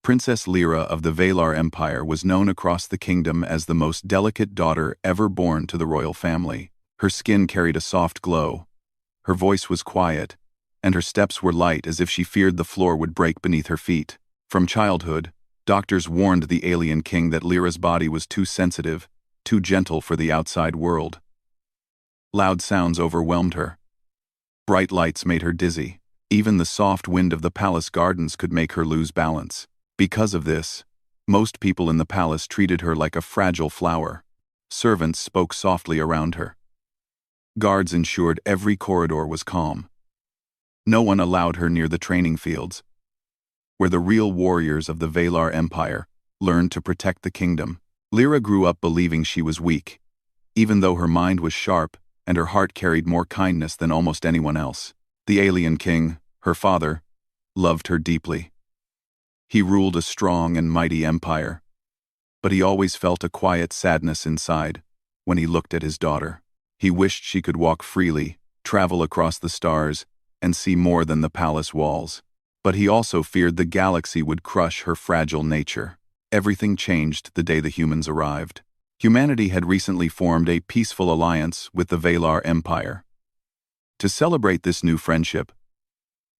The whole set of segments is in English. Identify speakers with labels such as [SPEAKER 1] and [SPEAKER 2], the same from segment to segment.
[SPEAKER 1] Princess Lyra of the Valar Empire was known across the kingdom as the most delicate daughter ever born to the royal family. Her skin carried a soft glow, her voice was quiet, and her steps were light as if she feared the floor would break beneath her feet. From childhood, doctors warned the alien king that Lyra's body was too sensitive, too gentle for the outside world. Loud sounds overwhelmed her. Bright lights made her dizzy. Even the soft wind of the palace gardens could make her lose balance. Because of this, most people in the palace treated her like a fragile flower. Servants spoke softly around her. Guards ensured every corridor was calm. No one allowed her near the training fields, where the real warriors of the Valar Empire learned to protect the kingdom. Lyra grew up believing she was weak, even though her mind was sharp and her heart carried more kindness than almost anyone else. The alien king, her father, loved her deeply. He ruled a strong and mighty empire, but he always felt a quiet sadness inside when he looked at his daughter. He wished she could walk freely, travel across the stars, and see more than the palace walls. But he also feared the galaxy would crush her fragile nature. Everything changed the day the humans arrived. Humanity had recently formed a peaceful alliance with the Valar Empire. To celebrate this new friendship,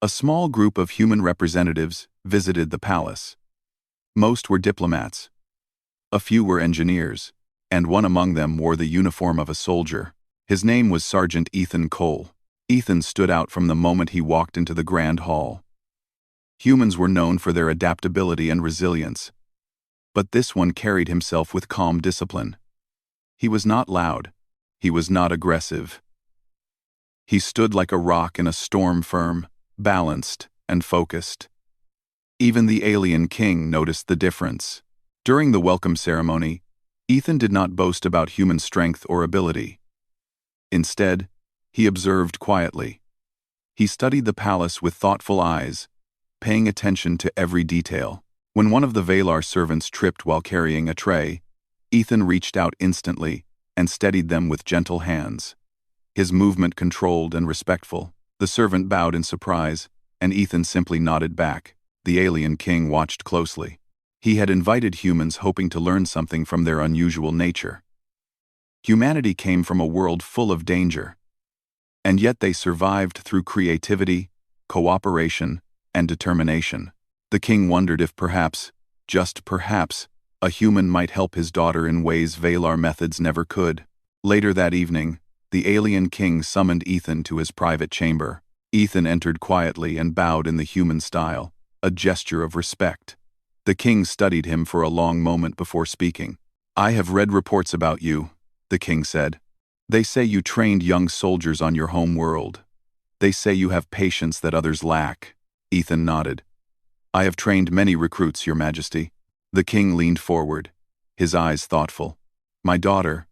[SPEAKER 1] a small group of human representatives visited the palace. Most were diplomats. A few were engineers, and one among them wore the uniform of a soldier. His name was Sergeant Ethan Cole. Ethan stood out from the moment he walked into the grand hall. Humans were known for their adaptability and resilience, but this one carried himself with calm discipline. He was not loud. He was not aggressive. He stood like a rock in a storm, firm, balanced, and focused. Even the alien king noticed the difference. During the welcome ceremony, Ethan did not boast about human strength or ability. Instead, he observed quietly. He studied the palace with thoughtful eyes, paying attention to every detail. When one of the Valar servants tripped while carrying a tray, Ethan reached out instantly and steadied them with gentle hands. His movement controlled and respectful. The servant bowed in surprise, and Ethan simply nodded back. The alien king watched closely. He had invited humans hoping to learn something from their unusual nature. Humanity came from a world full of danger, and yet they survived through creativity, cooperation, and determination. The king wondered if perhaps, just perhaps, a human might help his daughter in ways Valar methods never could. Later that evening, the alien king summoned Ethan to his private chamber. Ethan entered quietly and bowed in the human style, a gesture of respect. The king studied him for a long moment before speaking. "I have read reports about you," the king said. "They say you trained young soldiers on your home world. They say you have patience that others lack." Ethan nodded. "I have trained many recruits, Your Majesty." The king leaned forward, his eyes thoughtful. "My daughter,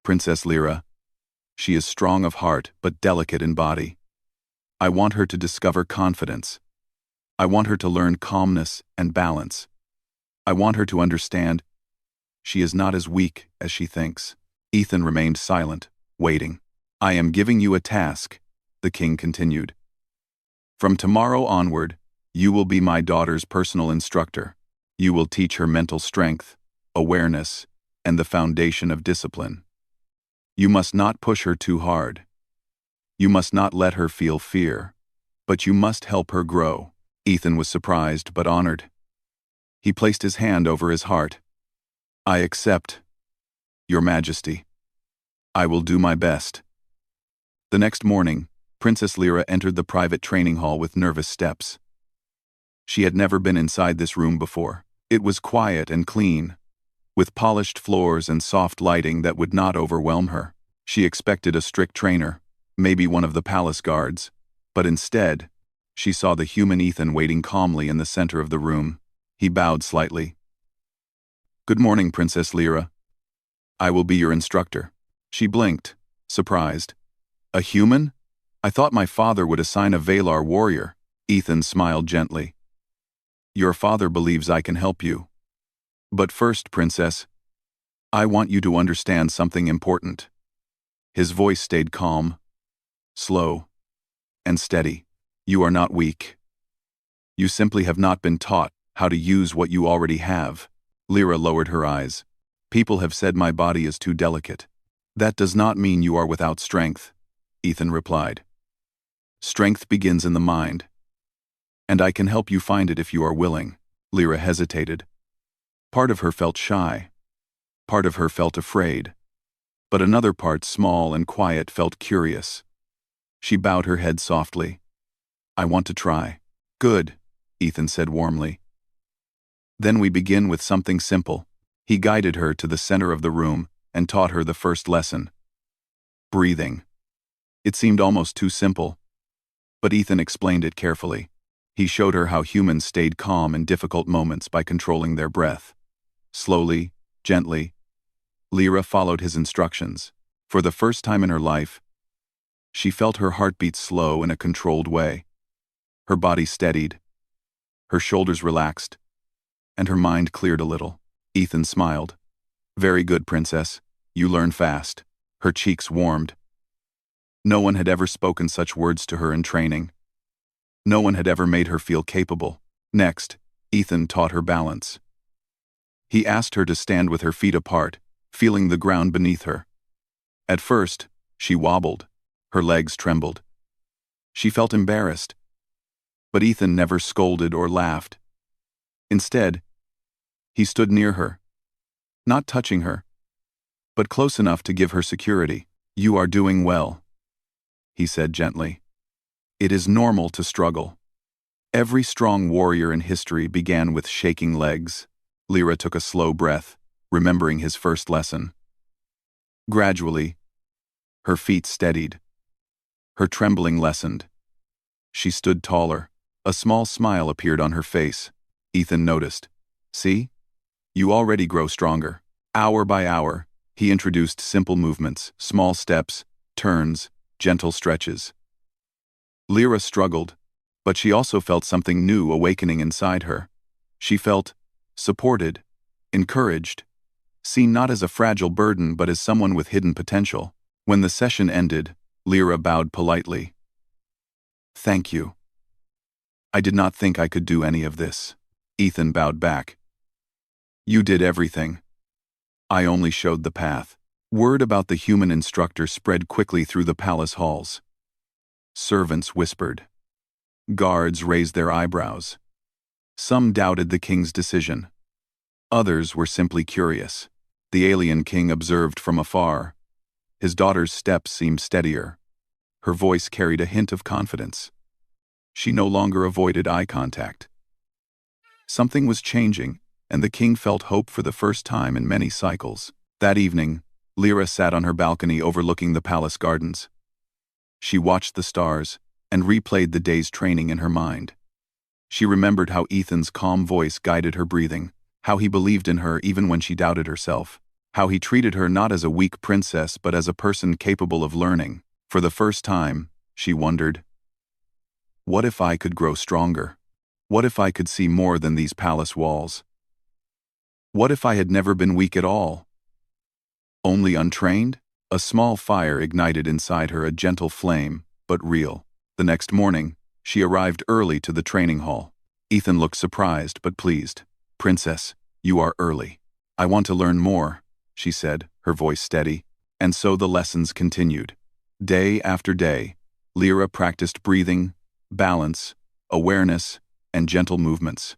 [SPEAKER 1] Princess Lyra, she is strong of heart but delicate in body. I want her to discover confidence. I want her to learn calmness and balance. I want her to understand she is not as weak as she thinks." Ethan remained silent, waiting. "I am giving you a task," the king continued. "From tomorrow onward, you will be my daughter's personal instructor. You will teach her mental strength, awareness, and the foundation of discipline. You must not push her too hard. You must not let her feel fear, but you must help her grow." Ethan was surprised but honored. He placed his hand over his heart. "I accept, Your Majesty. I will do my best." The next morning, Princess Lyra entered the private training hall with nervous steps. She had never been inside this room before. It was quiet and clean, with polished floors and soft lighting that would not overwhelm her. She expected a strict trainer, maybe one of the palace guards, but instead, she saw the human Ethan waiting calmly in the center of the room. He bowed slightly. "Good morning, Princess Lyra. I will be your instructor." She blinked, surprised. "A human? I thought my father would assign a Valar warrior." Ethan smiled gently. "Your father believes I can help you. But first, Princess, I want you to understand something important." His voice stayed calm, slow, and steady. "You are not weak. You simply have not been taught how to use what you already have. Lyra lowered her eyes. People have said my body is too delicate. That does not mean you are without strength, Ethan replied. Strength begins in the mind. And I can help you find it if you are willing. Lyra hesitated. Part of her felt shy. Part of her felt afraid. But another part, small and quiet, felt curious. She bowed her head softly. I want to try. Good, Ethan said warmly. Then we begin with something simple. He guided her to the center of the room and taught her the first lesson. Breathing. It seemed almost too simple. But Ethan explained it carefully. He showed her how humans stayed calm in difficult moments by controlling their breath. Slowly, gently, Lyra followed his instructions. For the first time in her life, she felt her heartbeat slow in a controlled way. Her body steadied, her shoulders relaxed, and her mind cleared a little. Ethan smiled. Very good, princess. You learn fast. Her cheeks warmed. No one had ever spoken such words to her in training. No one had ever made her feel capable. Next, Ethan taught her balance. He asked her to stand with her feet apart, feeling the ground beneath her. At first, she wobbled. Her legs trembled. She felt embarrassed. But Ethan never scolded or laughed. Instead, he stood near her, not touching her, but close enough to give her security. You are doing well, he said gently. It is normal to struggle. Every strong warrior in history began with shaking legs. Lyra took a slow breath, remembering his first lesson. Gradually, her feet steadied. Her trembling lessened. She stood taller. A small smile appeared on her face. Ethan noticed. See? You already grow stronger. Hour by hour, he introduced simple movements, small steps, turns, gentle stretches. Lyra struggled, but she also felt something new awakening inside her. She felt supported, encouraged, seen not as a fragile burden but as someone with hidden potential. When the session ended, Lyra bowed politely. Thank you. I did not think I could do any of this. Ethan bowed back. You did everything. I only showed the path. Word about the human instructor spread quickly through the palace halls. Servants whispered. Guards raised their eyebrows. Some doubted the king's decision. Others were simply curious. The alien king observed from afar. His daughter's steps seemed steadier. Her voice carried a hint of confidence. She no longer avoided eye contact. Something was changing, and the king felt hope for the first time in many cycles. That evening, Lyra sat on her balcony overlooking the palace gardens. She watched the stars and replayed the day's training in her mind. She remembered how Ethan's calm voice guided her breathing, how he believed in her even when she doubted herself, how he treated her not as a weak princess but as a person capable of learning. For the first time, she wondered, what if I could grow stronger? What if I could see more than these palace walls? What if I had never been weak at all? Only untrained? A small fire ignited inside her, a gentle flame, but real. The next morning, she arrived early to the training hall. Ethan looked surprised but pleased. Princess, you are early. I want to learn more, she said, her voice steady. And so the lessons continued. Day after day, Lyra practiced breathing, balance, awareness, and gentle movements.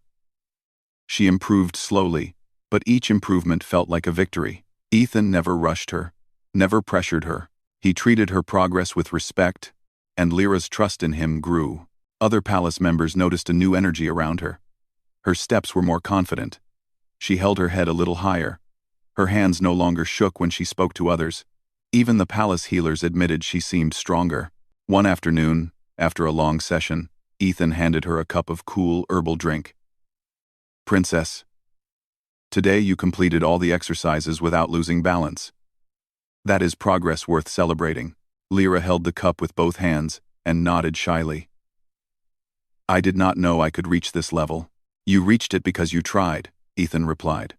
[SPEAKER 1] She improved slowly, but each improvement felt like a victory. Ethan never rushed her, never pressured her. He treated her progress with respect, and Lyra's trust in him grew. Other palace members noticed a new energy around her. Her steps were more confident. She held her head a little higher. Her hands no longer shook when she spoke to others. Even the palace healers admitted she seemed stronger. One afternoon, after a long session, Ethan handed her a cup of cool herbal drink. Princess, today you completed all the exercises without losing balance. That is progress worth celebrating. Lyra held the cup with both hands and nodded shyly. I did not know I could reach this level. You reached it because you tried, Ethan replied.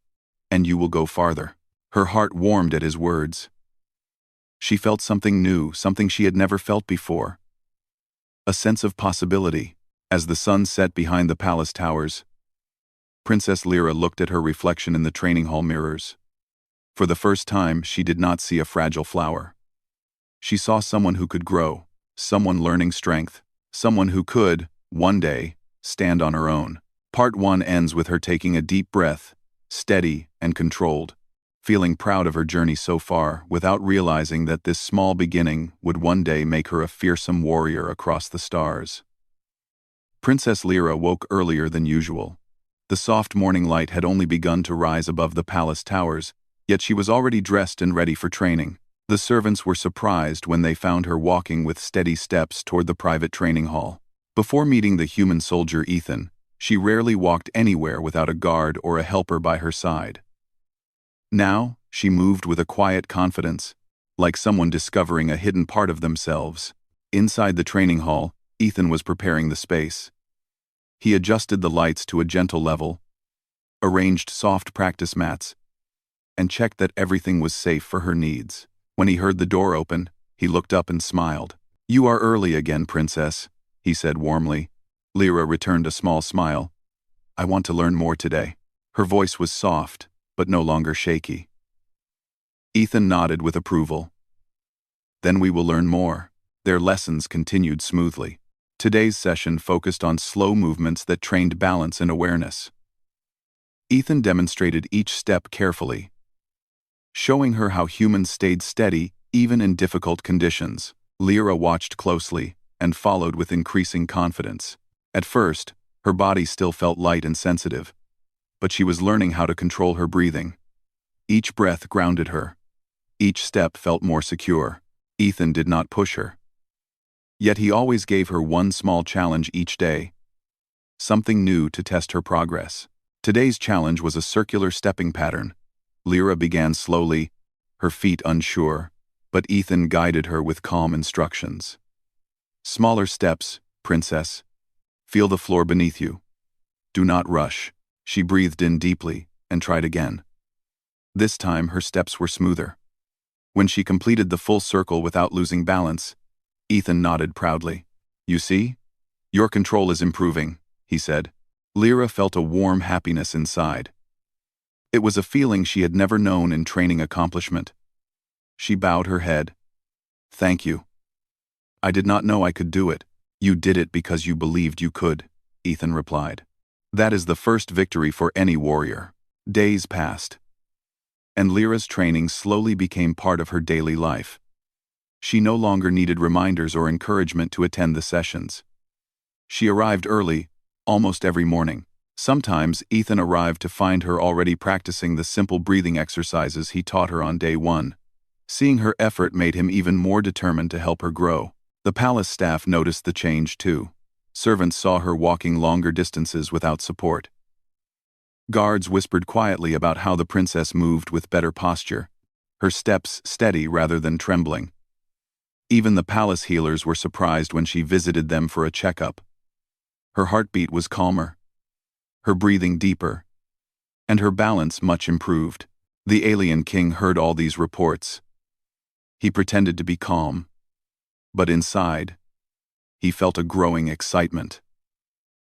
[SPEAKER 1] And you will go farther. Her heart warmed at his words. She felt something new, something she had never felt before. A sense of possibility. As the sun set behind the palace towers, Princess Lyra looked at her reflection in the training hall mirrors. For the first time, she did not see a fragile flower. She saw someone who could grow, someone learning strength, someone who could, one day, stand on her own. Part 1 ends with her taking a deep breath, steady and controlled, feeling proud of her journey so far without realizing that this small beginning would one day make her a fearsome warrior across the stars. Princess Lyra woke earlier than usual. The soft morning light had only begun to rise above the palace towers, yet she was already dressed and ready for training. The servants were surprised when they found her walking with steady steps toward the private training hall. Before meeting the human soldier Ethan, she rarely walked anywhere without a guard or a helper by her side. Now, she moved with a quiet confidence, like someone discovering a hidden part of themselves. Inside the training hall, Ethan was preparing the space. He adjusted the lights to a gentle level, arranged soft practice mats, and checked that everything was safe for her needs. When he heard the door open, he looked up and smiled. "You are early again, Princess," he said warmly. Lyra returned a small smile. "I want to learn more today." Her voice was soft, but no longer shaky. Ethan nodded with approval. "Then we will learn more." Their lessons continued smoothly. Today's session focused on slow movements that trained balance and awareness. Ethan demonstrated each step carefully, showing her how humans stayed steady even in difficult conditions. Lyra watched closely and followed with increasing confidence. At first, her body still felt light and sensitive, but she was learning how to control her breathing. Each breath grounded her. Each step felt more secure. Ethan did not push her. Yet he always gave her one small challenge each day, something new to test her progress. Today's challenge was a circular stepping pattern. Lyra began slowly, her feet unsure, but Ethan guided her with calm instructions. "Smaller steps, Princess. Feel the floor beneath you. Do not rush." She breathed in deeply and tried again. This time her steps were smoother. When she completed the full circle without losing balance, Ethan nodded proudly. "You see? Your control is improving," he said. Lyra felt a warm happiness inside. It was a feeling she had never known in training accomplishment. She bowed her head. "Thank you. I did not know I could do it." "You did it because you believed you could," Ethan replied. "That is the first victory for any warrior." Days passed, and Lyra's training slowly became part of her daily life. She no longer needed reminders or encouragement to attend the sessions. She arrived early, almost every morning. Sometimes Ethan arrived to find her already practicing the simple breathing exercises he taught her on day 1. Seeing her effort made him even more determined to help her grow. The palace staff noticed the change too. Servants saw her walking longer distances without support. Guards whispered quietly about how the princess moved with better posture, her steps steady rather than trembling. Even the palace healers were surprised when she visited them for a checkup. Her heartbeat was calmer, her breathing deeper, and her balance much improved. The alien king heard all these reports. He pretended to be calm, but inside, he felt a growing excitement.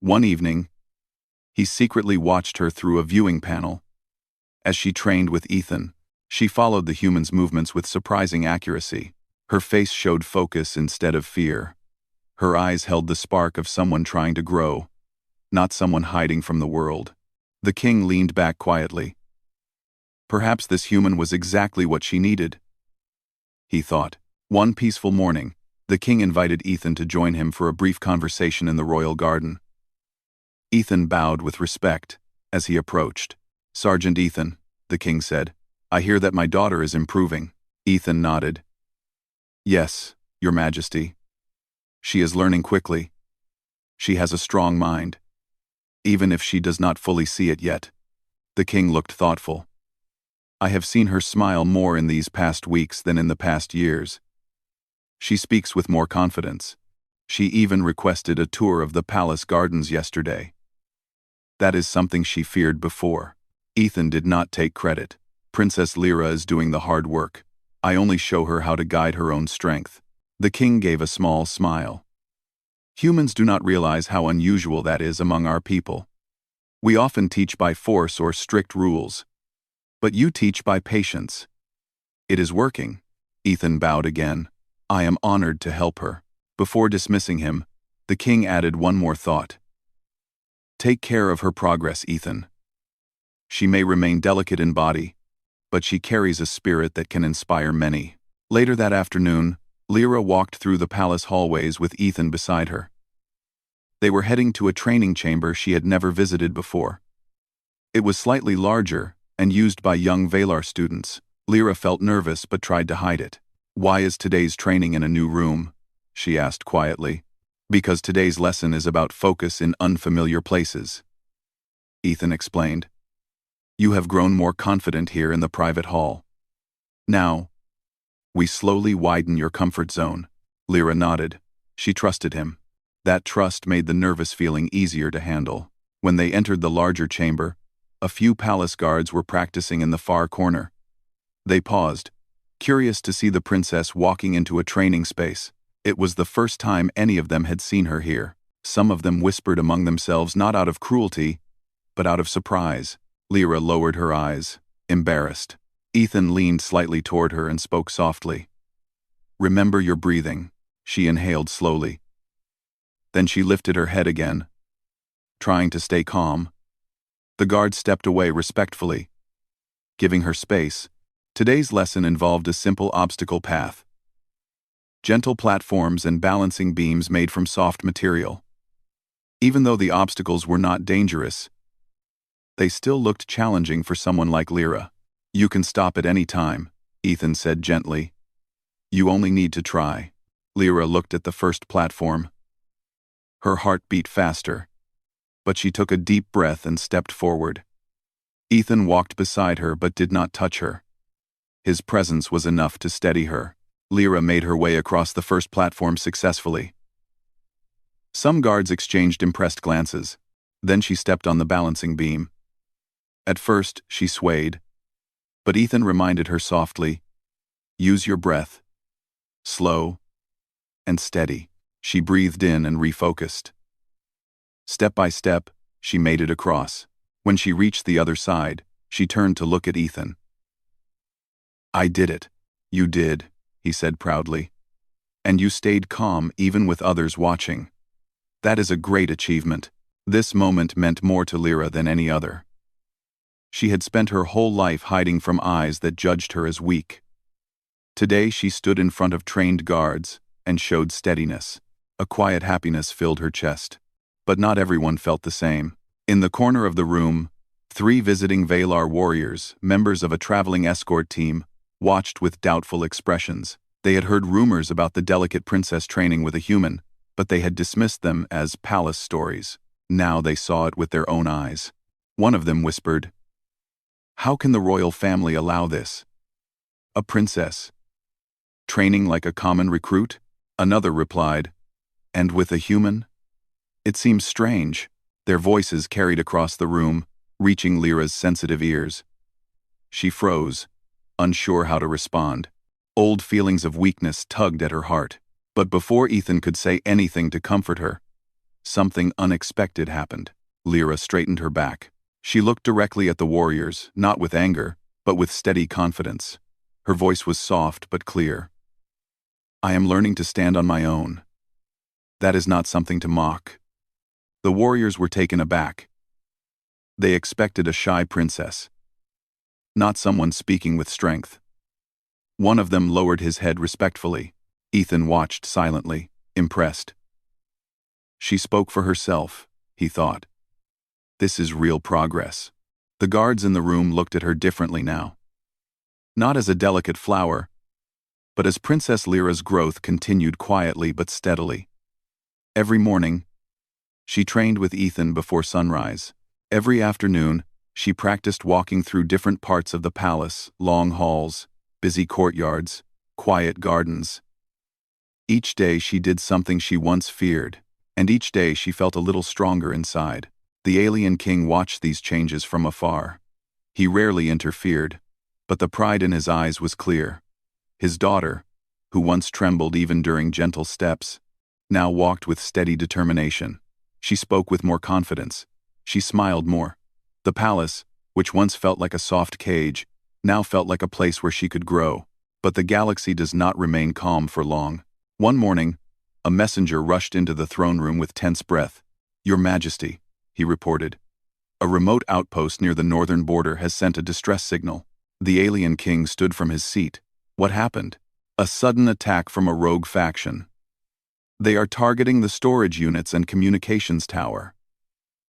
[SPEAKER 1] One evening, he secretly watched her through a viewing panel. As she trained with Ethan, she followed the human's movements with surprising accuracy. Her face showed focus instead of fear. Her eyes held the spark of someone trying to grow, not someone hiding from the world. The king leaned back quietly. Perhaps this human was exactly what she needed, he thought. One peaceful morning, the king invited Ethan to join him for a brief conversation in the royal garden. Ethan bowed with respect as he approached. "Sergeant Ethan," the king said, "I hear that my daughter is improving." Ethan nodded. "Yes, Your Majesty. She is learning quickly. She has a strong mind, even if she does not fully see it yet." The king looked thoughtful. "I have seen her smile more in these past weeks than in the past years. She speaks with more confidence. She even requested a tour of the palace gardens yesterday. That is something she feared before." Ethan did not take credit. "Princess Lyra is doing the hard work. I only show her how to guide her own strength." The king gave a small smile. "Humans do not realize how unusual that is among our people. We often teach by force or strict rules. But you teach by patience. It is working. Ethan bowed again. I am honored to help her. Before dismissing him, the king added one more thought. Take care of her progress, Ethan. She may remain delicate in body, but she carries a spirit that can inspire many. Later that afternoon, Lyra walked through the palace hallways with Ethan beside her. They were heading to a training chamber she had never visited before. It was slightly larger and used by young Valar students. Lyra felt nervous but tried to hide it. Why is today's training in a new room? She asked quietly. Because today's lesson is about focus in unfamiliar places. Ethan explained. You have grown more confident here in the private hall. Now, we slowly widen your comfort zone. Lyra nodded. She trusted him. That trust made the nervous feeling easier to handle. When they entered the larger chamber, a few palace guards were practicing in the far corner. They paused, curious to see the princess walking into a training space. It was the first time any of them had seen her here. Some of them whispered among themselves not out of cruelty, but out of surprise. Lyra lowered her eyes, embarrassed. Ethan leaned slightly toward her and spoke softly. Remember your breathing. She inhaled slowly. Then she lifted her head again, trying to stay calm. The guard stepped away respectfully, giving her space. Today's lesson involved a simple obstacle path. Gentle platforms and balancing beams made from soft material. Even though the obstacles were not dangerous, they still looked challenging for someone like Lyra. You can stop at any time, Ethan said gently. You only need to try. Lyra looked at the first platform. Her heart beat faster, but she took a deep breath and stepped forward. Ethan walked beside her but did not touch her. His presence was enough to steady her. Lyra made her way across the first platform successfully. Some guards exchanged impressed glances. Then she stepped on the balancing beam. At first, she swayed, but Ethan reminded her softly, use your breath. Slow and steady. She breathed in and refocused. Step by step, she made it across. When she reached the other side, she turned to look at Ethan. I did it. You did, he said proudly. And you stayed calm even with others watching. That is a great achievement. This moment meant more to Lyra than any other. She had spent her whole life hiding from eyes that judged her as weak. Today she stood in front of trained guards and showed steadiness. A quiet happiness filled her chest. But not everyone felt the same. In the corner of the room, 3 visiting Valar warriors, members of a traveling escort team, watched with doubtful expressions. They had heard rumors about the delicate princess training with a human, but they had dismissed them as palace stories. Now they saw it with their own eyes. One of them whispered, How can the royal family allow this? A princess. Training like a common recruit? Another replied, And with a human? It seems strange. Their voices carried across the room, reaching Lyra's sensitive ears. She froze, unsure how to respond. Old feelings of weakness tugged at her heart. But before Ethan could say anything to comfort her, something unexpected happened. Lyra straightened her back. She looked directly at the warriors, not with anger, but with steady confidence. Her voice was soft but clear. I am learning to stand on my own. That is not something to mock. The warriors were taken aback. They expected a shy princess, not someone speaking with strength. One of them lowered his head respectfully. Ethan watched silently, impressed. She spoke for herself, he thought. This is real progress. The guards in the room looked at her differently now. Not as a delicate flower, but as Princess Lyra's growth continued quietly but steadily. Every morning, she trained with Ethan before sunrise. Every afternoon, she practiced walking through different parts of the palace, long halls, busy courtyards, quiet gardens. Each day she did something she once feared, and each day she felt a little stronger inside. The alien king watched these changes from afar. He rarely interfered, but the pride in his eyes was clear. His daughter, who once trembled even during gentle steps, now walked with steady determination. She spoke with more confidence. She smiled more. The palace, which once felt like a soft cage, now felt like a place where she could grow. But the galaxy does not remain calm for long. One morning, a messenger rushed into the throne room with tense breath. "Your Majesty," he reported. "A remote outpost near the northern border has sent a distress signal." The alien king stood from his seat. What happened? "A sudden attack from a rogue faction. They are targeting the storage units and communications tower.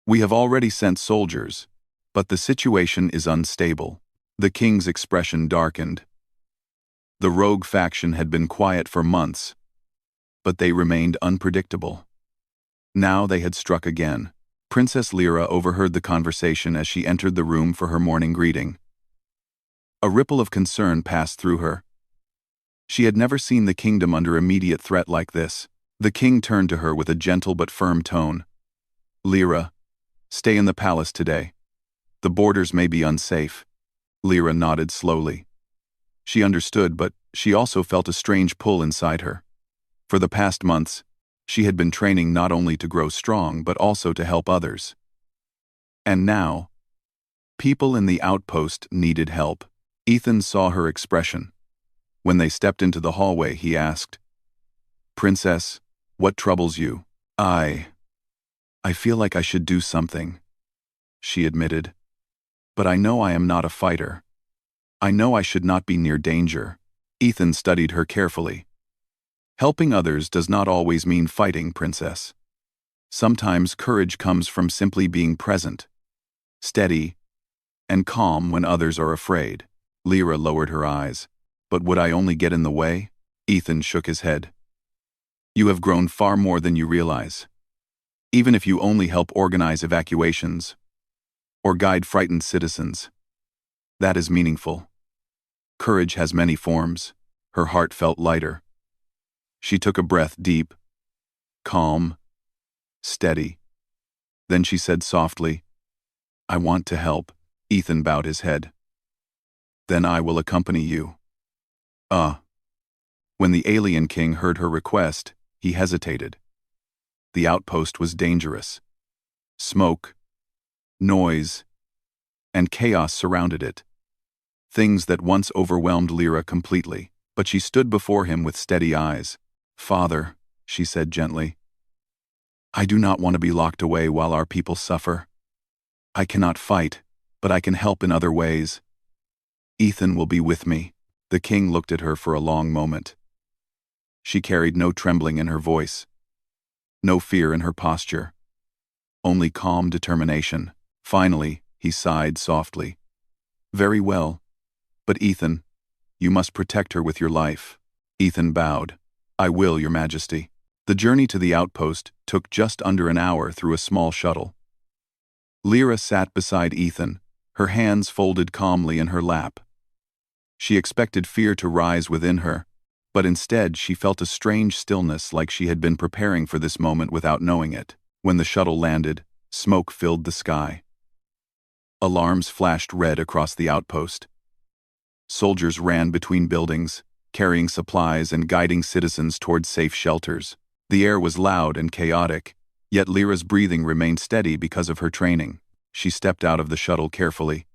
[SPEAKER 1] We have already sent soldiers, but the situation is unstable." The king's expression darkened. The rogue faction had been quiet for months, but they remained unpredictable. Now they had struck again. Princess Lyra overheard the conversation as she entered the room for her morning greeting. A ripple of concern passed through her. She had never seen the kingdom under immediate threat like this. The king turned to her with a gentle but firm tone. "Lyra, stay in the palace today. The borders may be unsafe." Lyra nodded slowly. She understood, but she also felt a strange pull inside her. For the past months, she had been training not only to grow strong but also to help others. And now, people in the outpost needed help. Ethan saw her expression. When they stepped into the hallway, he asked, "Princess, what troubles you?" I feel like I should do something," she admitted. "But I know I am not a fighter. I know I should not be near danger." Ethan studied her carefully. "Helping others does not always mean fighting, Princess. Sometimes courage comes from simply being present, steady, and calm when others are afraid." Lyra lowered her eyes. "But would I only get in the way?" Ethan shook his head. "You have grown far more than you realize. Even if you only help organize evacuations or guide frightened citizens, that is meaningful." Courage has many forms. Her heart felt lighter. She took a breath deep, calm, steady. Then she said softly, "I want to help." Ethan bowed his head. "Then I will accompany you." When the alien king heard her request, he hesitated. The outpost was dangerous. Smoke, noise, and chaos surrounded it. Things that once overwhelmed Lyra completely, but she stood before him with steady eyes. "Father," she said gently, "I do not want to be locked away while our people suffer. I cannot fight, but I can help in other ways. Ethan will be with me." The king looked at her for a long moment. She carried no trembling in her voice, no fear in her posture, only calm determination. Finally, he sighed softly. "Very well. But Ethan, you must protect her with your life." Ethan bowed. "I will, Your Majesty." The journey to the outpost took just under an hour through a small shuttle. Lyra sat beside Ethan, her hands folded calmly in her lap. She expected fear to rise within her, but instead she felt a strange stillness, like she had been preparing for this moment without knowing it. When the shuttle landed, smoke filled the sky. Alarms flashed red across the outpost. Soldiers ran between buildings, carrying supplies and guiding citizens toward safe shelters. The air was loud and chaotic, yet Lyra's breathing remained steady because of her training. She stepped out of the shuttle carefully.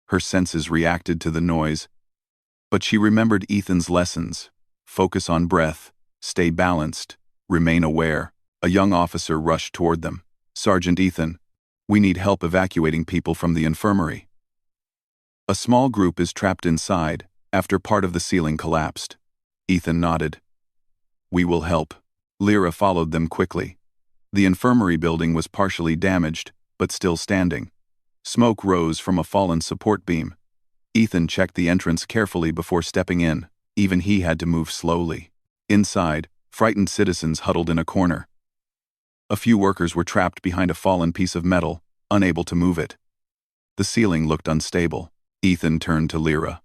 [SPEAKER 1] Her senses reacted to the noise, but she remembered Ethan's lessons. Focus on breath, stay balanced, remain aware. A young officer rushed toward them. "Sergeant Ethan, we need help evacuating people from the infirmary. A small group is trapped inside after part of the ceiling collapsed." Ethan nodded. "We will help." Lyra followed them quickly. The infirmary building was partially damaged, but still standing. Smoke rose from a fallen support beam. Ethan checked the entrance carefully before stepping in. Even he had to move slowly. Inside, frightened citizens huddled in a corner. A few workers were trapped behind a fallen piece of metal, unable to move it. The ceiling looked unstable. Ethan turned to Lyra.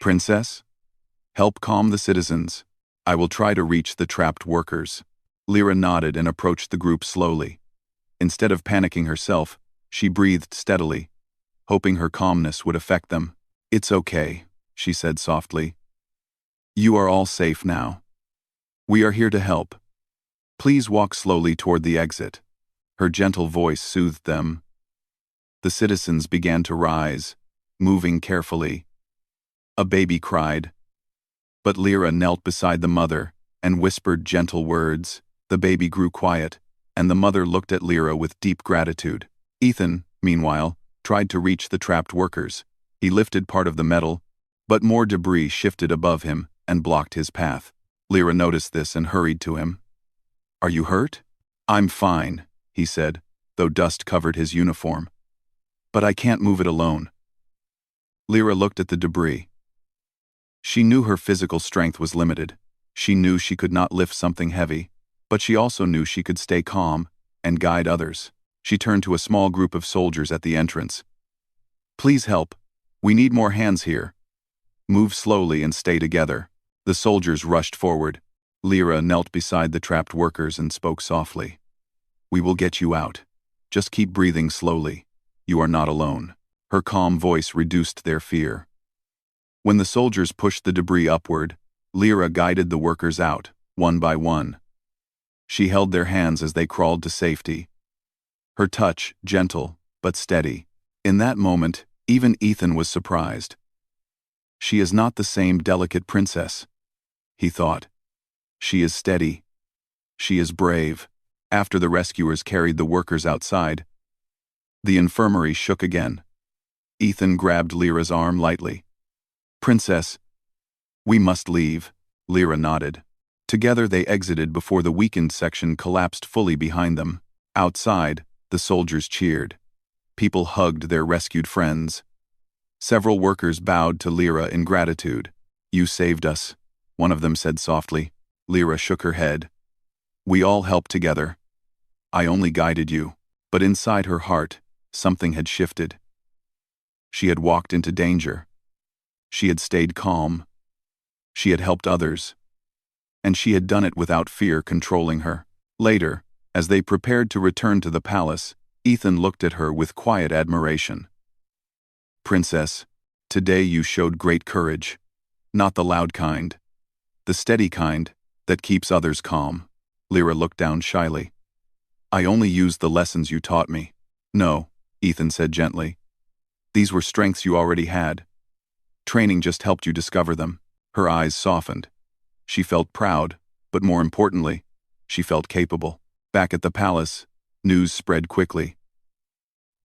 [SPEAKER 1] "Princess, help calm the citizens. I will try to reach the trapped workers." Lyra nodded and approached the group slowly. Instead of panicking herself, she breathed steadily, hoping her calmness would affect them. "It's okay," she said softly. "You are all safe now. We are here to help. Please walk slowly toward the exit." Her gentle voice soothed them, The citizens began to rise, moving carefully. A baby cried, but Lyra knelt beside the mother and whispered gentle words. The baby grew quiet, and the mother looked at Lyra with deep gratitude. Ethan, meanwhile, tried to reach the trapped workers. He lifted part of the metal, but more debris shifted above him and blocked his path. Lyra noticed this and hurried to him. "Are you hurt?" "I'm fine," he said, though dust covered his uniform. "But I can't move it alone." Lyra looked at the debris. She knew her physical strength was limited. She knew she could not lift something heavy, but she also knew she could stay calm and guide others. She turned to a small group of soldiers at the entrance. "Please help. We need more hands here. Move slowly and stay together." The soldiers rushed forward. Lyra knelt beside the trapped workers and spoke softly. "We will get you out. Just keep breathing slowly. You are not alone." Her calm voice reduced their fear. When the soldiers pushed the debris upward, Lyra guided the workers out, one by one. She held their hands as they crawled to safety. Her touch, gentle, but steady. In that moment, even Ethan was surprised. "She is not the same delicate princess," he thought. "She is steady. She is brave." After the rescuers carried the workers outside, the infirmary shook again. Ethan grabbed Lyra's arm lightly. "Princess, we must leave." Lyra nodded. Together they exited before the weakened section collapsed fully behind them. Outside, the soldiers cheered. People hugged their rescued friends. Several workers bowed to Lyra in gratitude. "You saved us," one of them said softly. Lyra shook her head. "We all helped together. I only guided you." But inside her heart, something had shifted. She had walked into danger. She had stayed calm. She had helped others. And she had done it without fear controlling her. Later, as they prepared to return to the palace, Ethan looked at her with quiet admiration. "Princess, today you showed great courage. Not the loud kind. The steady kind that keeps others calm." Lyra looked down shyly. "I only used the lessons you taught me." "No," Ethan said gently. "These were strengths you already had. Training just helped you discover them." Her eyes softened. She felt proud, but more importantly, she felt capable. Back at the palace, news spread quickly.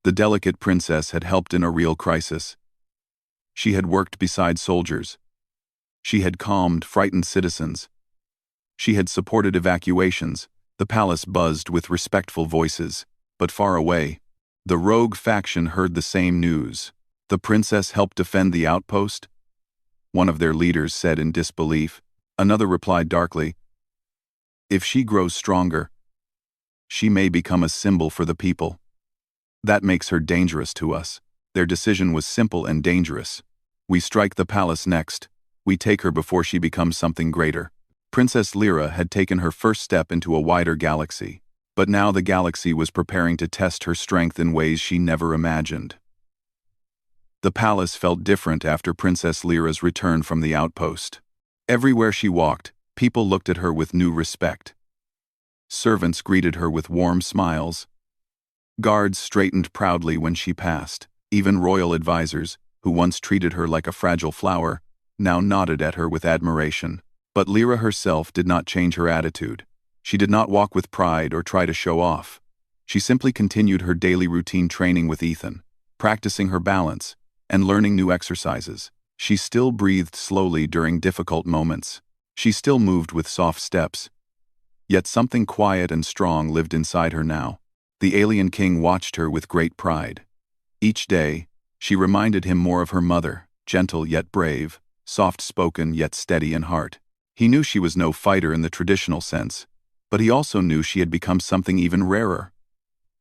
[SPEAKER 1] The delicate princess had helped in a real crisis. She had worked beside soldiers. She had calmed frightened citizens. She had supported evacuations. The palace buzzed with respectful voices, but far away, the rogue faction heard the same news. "The princess helped defend the outpost?" one of their leaders said in disbelief. Another replied darkly, "If she grows stronger, she may become a symbol for the people. That makes her dangerous to us." Their decision was simple and dangerous. "We strike the palace next. We take her before she becomes something greater." Princess Lyra had taken her first step into a wider galaxy, but now the galaxy was preparing to test her strength in ways she never imagined. The palace felt different after Princess Lyra's return from the outpost. Everywhere she walked, people looked at her with new respect. Servants greeted her with warm smiles. Guards straightened proudly when she passed. Even royal advisors, who once treated her like a fragile flower, now nodded at her with admiration. But Lyra herself did not change her attitude. She did not walk with pride or try to show off. She simply continued her daily routine training with Ethan, practicing her balance, and learning new exercises. She still breathed slowly during difficult moments. She still moved with soft steps. Yet something quiet and strong lived inside her now. The alien king watched her with great pride. Each day, she reminded him more of her mother, gentle yet brave, soft-spoken yet steady in heart. He knew she was no fighter in the traditional sense, but he also knew she had become something even rarer.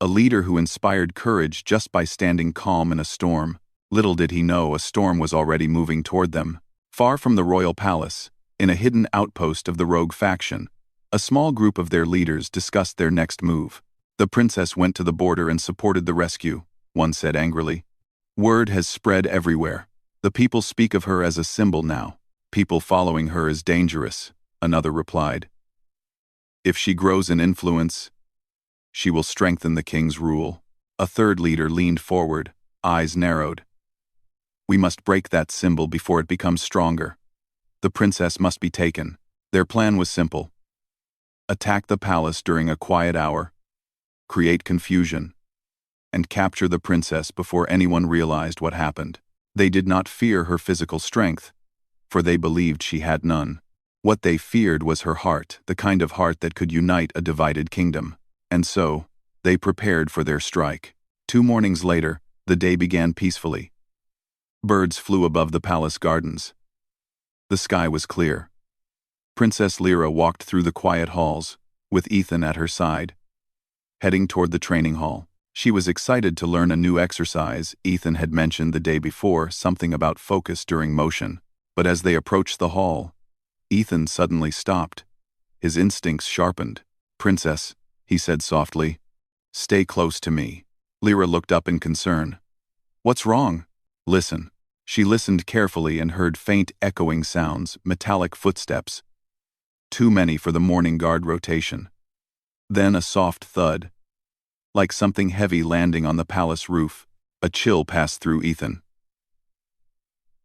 [SPEAKER 1] A leader who inspired courage just by standing calm in a storm. Little did he know a storm was already moving toward them. Far from the royal palace, in a hidden outpost of the rogue faction, a small group of their leaders discussed their next move. "The princess went to the border and supported the rescue," one said angrily. "Word has spread everywhere. The people speak of her as a symbol now. People following her is dangerous," another replied. "If she grows in influence, she will strengthen the king's rule." A third leader leaned forward, eyes narrowed. "We must break that symbol before it becomes stronger. The princess must be taken." Their plan was simple. Attack the palace during a quiet hour, create confusion, and capture the princess before anyone realized what happened. They did not fear her physical strength, for they believed she had none. What they feared was her heart, the kind of heart that could unite a divided kingdom. And so, they prepared for their strike. 2 mornings later, the day began peacefully. Birds flew above the palace gardens. The sky was clear. Princess Lyra walked through the quiet halls, with Ethan at her side. Heading toward the training hall, she was excited to learn a new exercise. Ethan had mentioned the day before something about focus during motion. But as they approached the hall, Ethan suddenly stopped. His instincts sharpened. "Princess," he said softly, "stay close to me." Lyra looked up in concern. "What's wrong?" "Listen." She listened carefully and heard faint echoing sounds, metallic footsteps. Too many for the morning guard rotation. Then a soft thud, like something heavy landing on the palace roof. A chill passed through Ethan.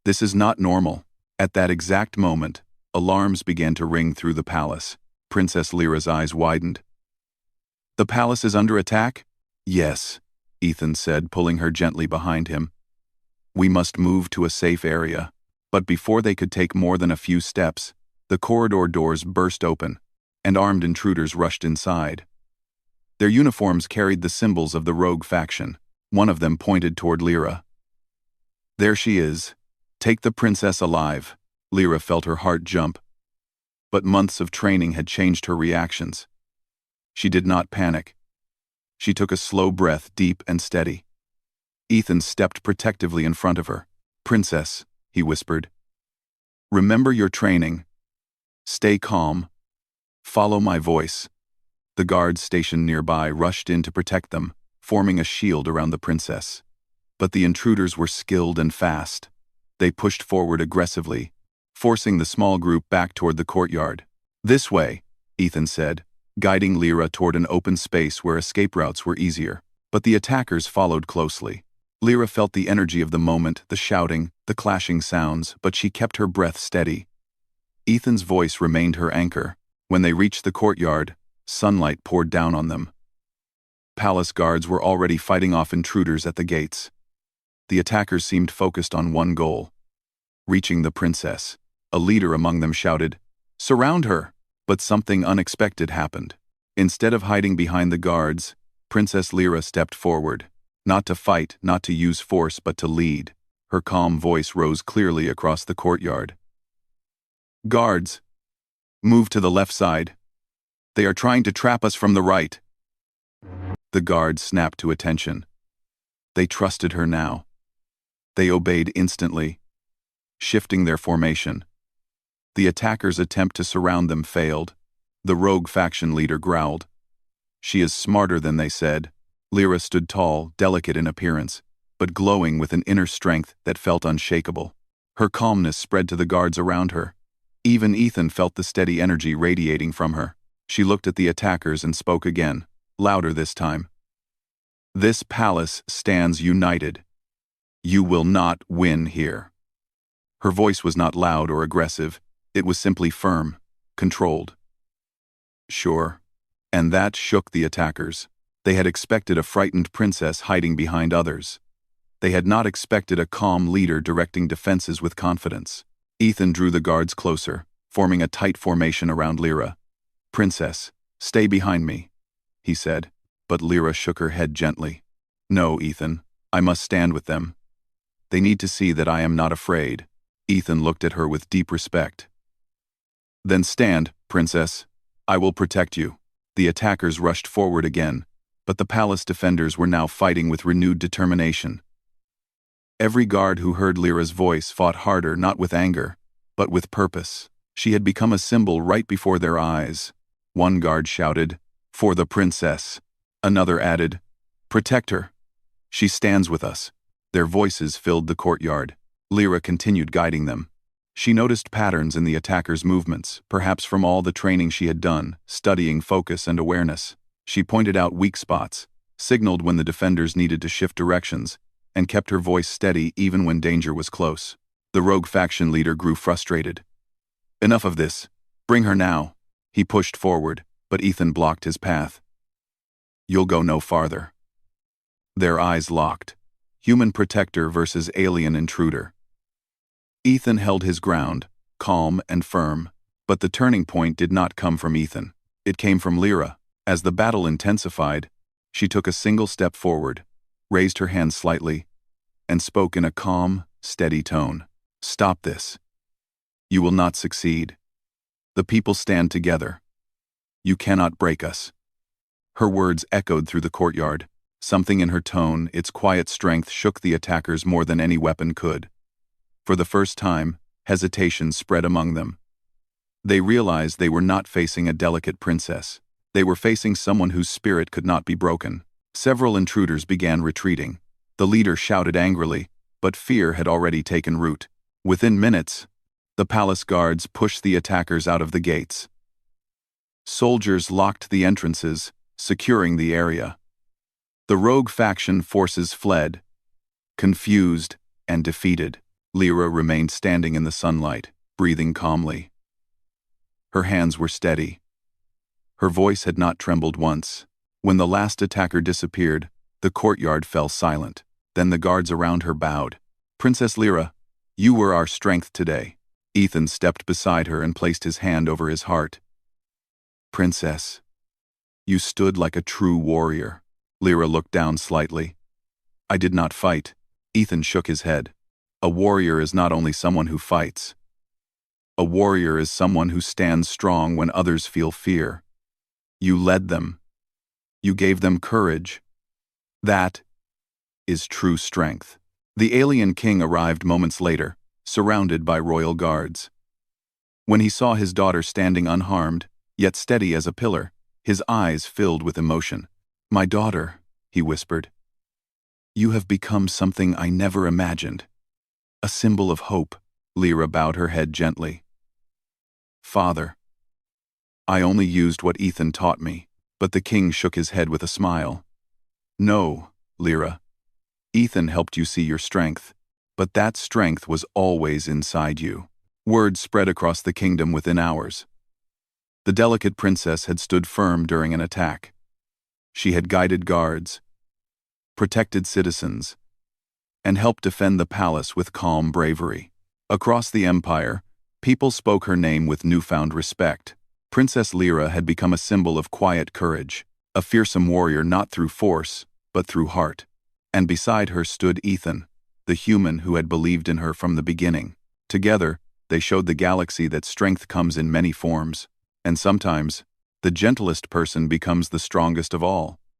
[SPEAKER 1] This is not normal. At that exact moment, alarms began to ring through the palace. Princess Lyra's eyes widened. "The palace is under attack?" "Yes," Ethan said, pulling her gently behind him. "We must move to a safe area." But before they could take more than a few steps, the corridor doors burst open, and armed intruders rushed inside. Their uniforms carried the symbols of the rogue faction. One of them pointed toward Lyra. "There she is. Take the princess alive." Lyra felt her heart jump. But months of training had changed her reactions. She did not panic. She took a slow breath, deep and steady. Ethan stepped protectively in front of her. "Princess," he whispered, "remember your training. Stay calm. Follow my voice." The guards stationed nearby rushed in to protect them, forming a shield around the princess. But the intruders were skilled and fast. They pushed forward aggressively, forcing the small group back toward the courtyard. "This way," Ethan said, guiding Lyra toward an open space where escape routes were easier. But the attackers followed closely. Lyra felt the energy of the moment, the shouting, the clashing sounds, but she kept her breath steady. Ethan's voice remained her anchor. When they reached the courtyard, sunlight poured down on them. Palace guards were already fighting off intruders at the gates. The attackers seemed focused on one goal: reaching the princess. A leader among them shouted, "Surround her!" But something unexpected happened. Instead of hiding behind the guards, Princess Lyra stepped forward. Not to fight, not to use force, but to lead. Her calm voice rose clearly across the courtyard. "Guards, move to the left side. They are trying to trap us from the right." The guards snapped to attention. They trusted her now. They obeyed instantly, shifting their formation. The attackers' attempt to surround them failed. The rogue faction leader growled. "She is smarter than they said." Lyra stood tall, delicate in appearance, but glowing with an inner strength that felt unshakable. Her calmness spread to the guards around her. Even Ethan felt the steady energy radiating from her. She looked at the attackers and spoke again, louder this time. "This palace stands united. You will not win here." Her voice was not loud or aggressive. It was simply firm, controlled. "Sure." And that shook the attackers. They had expected a frightened princess hiding behind others. They had not expected a calm leader directing defenses with confidence. Ethan drew the guards closer, forming a tight formation around Lyra. "Princess, stay behind me," he said, but Lyra shook her head gently. "No, Ethan, I must stand with them. They need to see that I am not afraid." Ethan looked at her with deep respect. "Then stand, princess. I will protect you." The attackers rushed forward again, but the palace defenders were now fighting with renewed determination. Every guard who heard Lyra's voice fought harder, not with anger, but with purpose. She had become a symbol right before their eyes. One guard shouted, "For the princess." Another added, "Protect her. She stands with us." Their voices filled the courtyard. Lyra continued guiding them. She noticed patterns in the attackers' movements, perhaps from all the training she had done, studying focus and awareness. She pointed out weak spots, signaled when the defenders needed to shift directions, and kept her voice steady even when danger was close. The rogue faction leader grew frustrated. "Enough of this. Bring her now." He pushed forward, but Ethan blocked his path. "You'll go no farther." Their eyes locked. Human protector versus alien intruder. Ethan held his ground, calm and firm, but the turning point did not come from Ethan. It came from Lyra. As the battle intensified, she took a single step forward, raised her hand slightly, and spoke in a calm, steady tone. "Stop this. You will not succeed. The people stand together. You cannot break us." Her words echoed through the courtyard. Something in her tone, its quiet strength, shook the attackers more than any weapon could. For the first time, hesitation spread among them. They realized they were not facing a delicate princess. They were facing someone whose spirit could not be broken. Several intruders began retreating. The leader shouted angrily, but fear had already taken root. Within minutes, the palace guards pushed the attackers out of the gates. Soldiers locked the entrances, securing the area. The rogue faction forces fled, confused and defeated. Lyra remained standing in the sunlight, breathing calmly. Her hands were steady. Her voice had not trembled once. When the last attacker disappeared, the courtyard fell silent. Then the guards around her bowed. "Princess Lyra, you were our strength today." Ethan stepped beside her and placed his hand over his heart. "Princess, you stood like a true warrior." Lyra looked down slightly. "I did not fight." Ethan shook his head. "A warrior is not only someone who fights. A warrior is someone who stands strong when others feel fear. You led them. You gave them courage. That is true strength." The alien king arrived moments later, surrounded by royal guards. When he saw his daughter standing unharmed, yet steady as a pillar, his eyes filled with emotion. "My daughter," he whispered, "you have become something I never imagined. A symbol of hope." Lyra bowed her head gently. "Father, I only used what Ethan taught me." But the king shook his head with a smile. "No, Lyra. Ethan helped you see your strength, but that strength was always inside you." Word spread across the kingdom within hours. The delicate princess had stood firm during an attack. She had guided guards, protected citizens, and helped defend the palace with calm bravery. Across the empire, people spoke her name with newfound respect. Princess Lyra had become a symbol of quiet courage, a fearsome warrior not through force, but through heart. And beside her stood Ethan, the human who had believed in her from the beginning. Together, they showed the galaxy that strength comes in many forms, and sometimes, the gentlest person becomes the strongest of all.